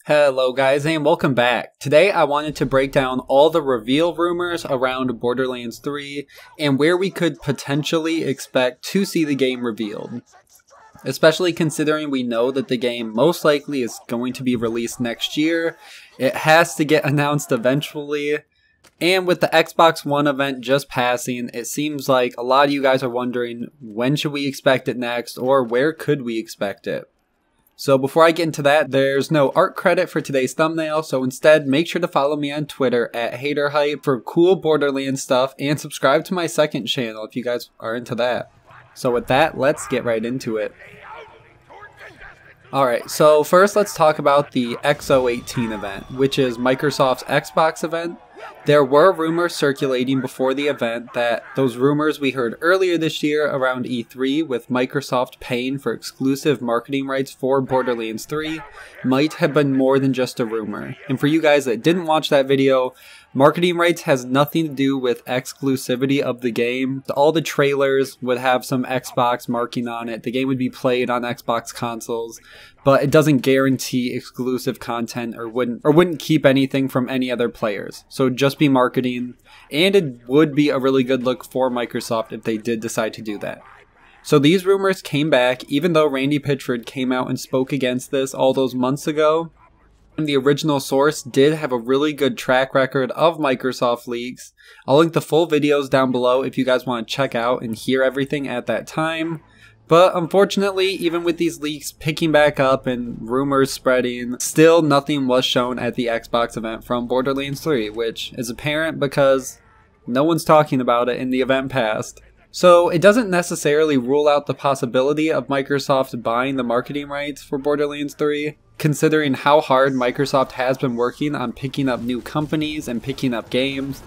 Hello guys and welcome back. Today I wanted to break down all the reveal rumors around Borderlands 3 and where we could potentially expect to see the game revealed. Especially considering we know that the game most likely is going to be released next year. It has to get announced eventually. And with the Xbox One event just passing, it seems like a lot of you guys are wondering when should we expect it next or where could we expect it. So before I get into that, there's no art credit for today's thumbnail, so instead make sure to follow me on Twitter at Hayder for cool Borderlands stuff and subscribe to my second channel if you guys are into that. So with that, let's get right into it. Alright, so first let's talk about the XO18 event, which is Microsoft's Xbox event. There were rumors circulating before the event that those rumors we heard earlier this year around E3 with Microsoft paying for exclusive marketing rights for Borderlands 3 might have been more than just a rumor. And for you guys that didn't watch that video, marketing rights has nothing to do with exclusivity of the game. All the trailers would have some Xbox marking on it. The game would be played on Xbox consoles, but it doesn't guarantee exclusive content or wouldn't keep anything from any other players. So it'd just be marketing, and it would be a really good look for Microsoft if they did decide to do that. So these rumors came back even though Randy Pitchford came out and spoke against this all those months ago. The original source did have a really good track record of Microsoft leaks. I'll link the full videos down below if you guys want to check out and hear everything at that time. But unfortunately, even with these leaks picking back up and rumors spreading, still nothing was shown at the Xbox event from Borderlands 3, which is apparent because no one's talking about it in the event past. So it doesn't necessarily rule out the possibility of Microsoft buying the marketing rights for Borderlands 3, considering how hard Microsoft has been working on picking up new companies and picking up games.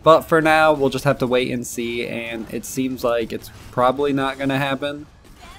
But for now, we'll just have to wait and see, and it seems like it's probably not going to happen.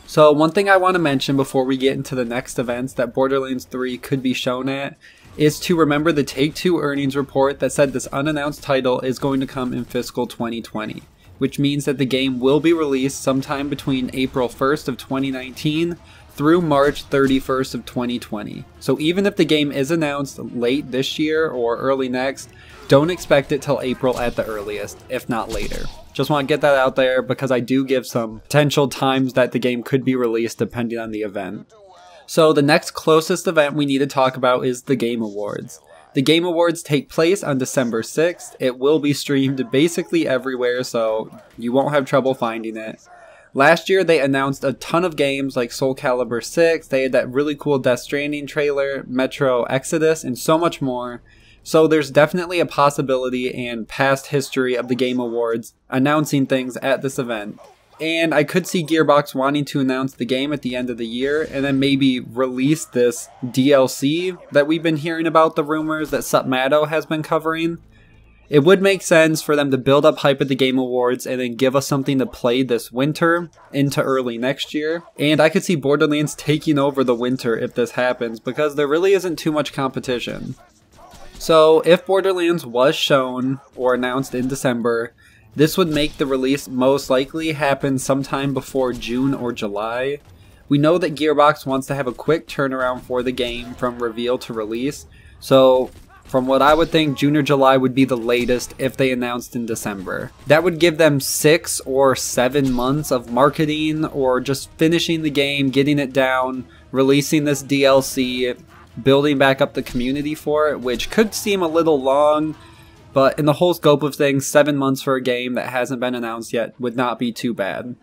So one thing I want to mention before we get into the next events that Borderlands 3 could be shown at is to remember the Take-Two earnings report that said this unannounced title is going to come in fiscal 2020. Which means that the game will be released sometime between April 1st of 2019 through March 31st of 2020. So even if the game is announced late this year or early next, don't expect it till April at the earliest, if not later. Just want to get that out there because I do give some potential times that the game could be released depending on the event. So the next closest event we need to talk about is the Game Awards. The Game Awards take place on December 6th. It will be streamed basically everywhere, so you won't have trouble finding it. Last year, they announced a ton of games like Soul Calibur 6, they had that really cool Death Stranding trailer, Metro Exodus, and so much more. So there's definitely a possibility and past history of the Game Awards announcing things at this event. And I could see Gearbox wanting to announce the game at the end of the year and then maybe release this DLC that we've been hearing about, the rumors that Supmato has been covering. It would make sense for them to build up hype at the Game Awards and then give us something to play this winter into early next year. And I could see Borderlands taking over the winter if this happens because there really isn't too much competition. So if Borderlands was shown or announced in December, this would make the release most likely happen sometime before June or July. We know that Gearbox wants to have a quick turnaround for the game from reveal to release, so from what I would think, June or July would be the latest if they announced in December. That would give them 6 or 7 months of marketing or just finishing the game, getting it down, releasing this DLC, building back up the community for it, which could seem a little long. But in the whole scope of things, 7 months for a game that hasn't been announced yet would not be too bad.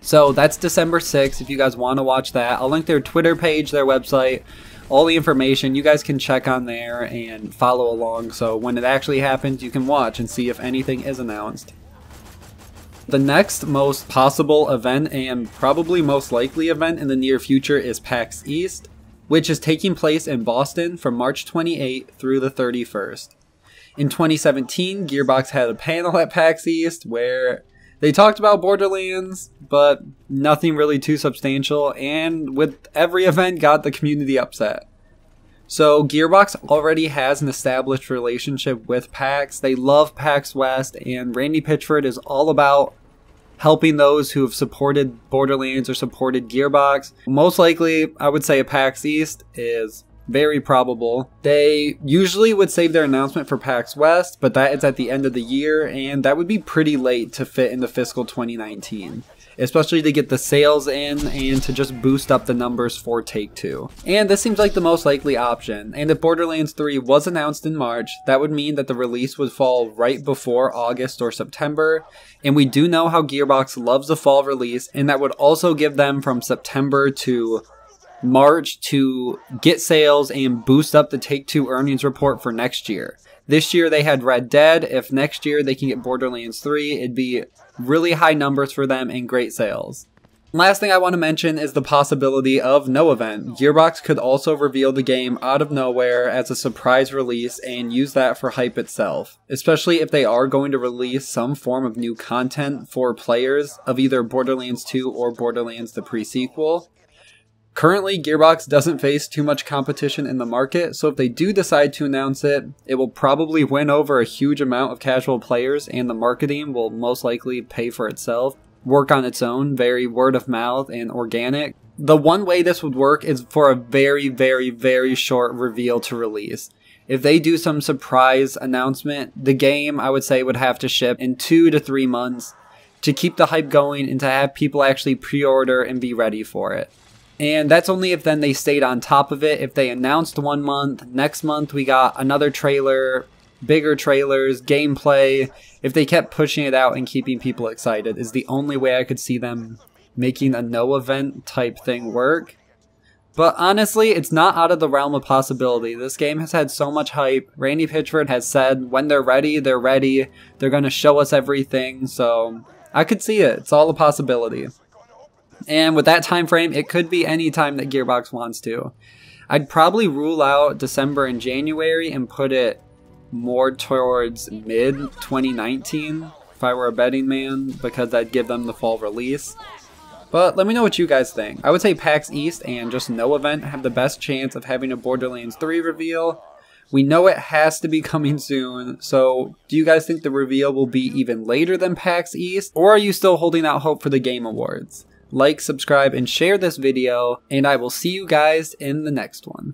So that's December 6th if you guys want to watch that. I'll link their Twitter page, their website, all the information. You guys can check on there and follow along. So when it actually happens, you can watch and see if anything is announced. The next most possible event and probably most likely event in the near future is PAX East, which is taking place in Boston from March 28th through the 31st. In 2017, Gearbox had a panel at PAX East where they talked about Borderlands, but nothing really too substantial, and with every event got the community upset. So Gearbox already has an established relationship with PAX. They love PAX West, and Randy Pitchford is all about helping those who have supported Borderlands or supported Gearbox. Most likely, I would say PAX East is very probable. They usually would save their announcement for PAX West, but that is at the end of the year, and that would be pretty late to fit into fiscal 2019. Especially to get the sales in and to just boost up the numbers for Take-Two. And this seems like the most likely option, and if Borderlands 3 was announced in March, that would mean that the release would fall right before August or September, and we do know how Gearbox loves the fall release, and that would also give them from September to March to get sales and boost up the Take-Two earnings report for next year. This year they had Red Dead. If next year they can get Borderlands 3, it'd be really high numbers for them and great sales. Last thing I want to mention is the possibility of no event. Gearbox could also reveal the game out of nowhere as a surprise release and use that for hype itself, especially if they are going to release some form of new content for players of either Borderlands 2 or Borderlands the pre-sequel. Currently, Gearbox doesn't face too much competition in the market, so if they do decide to announce it, it will probably win over a huge amount of casual players, and the marketing will most likely pay for itself, work on its own, very word of mouth and organic. The one way this would work is for a very, very, very short reveal to release. If they do some surprise announcement, the game, I would say, would have to ship in 2 to 3 months to keep the hype going and to have people actually pre-order and be ready for it. And that's only if then they stayed on top of it. If they announced 1 month, next month we got another trailer, bigger trailers, gameplay. If they kept pushing it out and keeping people excited is the only way I could see them making a no event type thing work. But honestly, it's not out of the realm of possibility. This game has had so much hype. Randy Pitchford has said when they're ready, they're ready. They're going to show us everything. So I could see it. It's all a possibility. And with that time frame, it could be any time that Gearbox wants to. I'd probably rule out December and January and put it more towards mid-2019 if I were a betting man, because I'd give them the fall release. But let me know what you guys think. I would say PAX East and just no event have the best chance of having a Borderlands 3 reveal. We know it has to be coming soon, so do you guys think the reveal will be even later than PAX East? Or are you still holding out hope for the Game Awards? Like, subscribe, and share this video, and I will see you guys in the next one.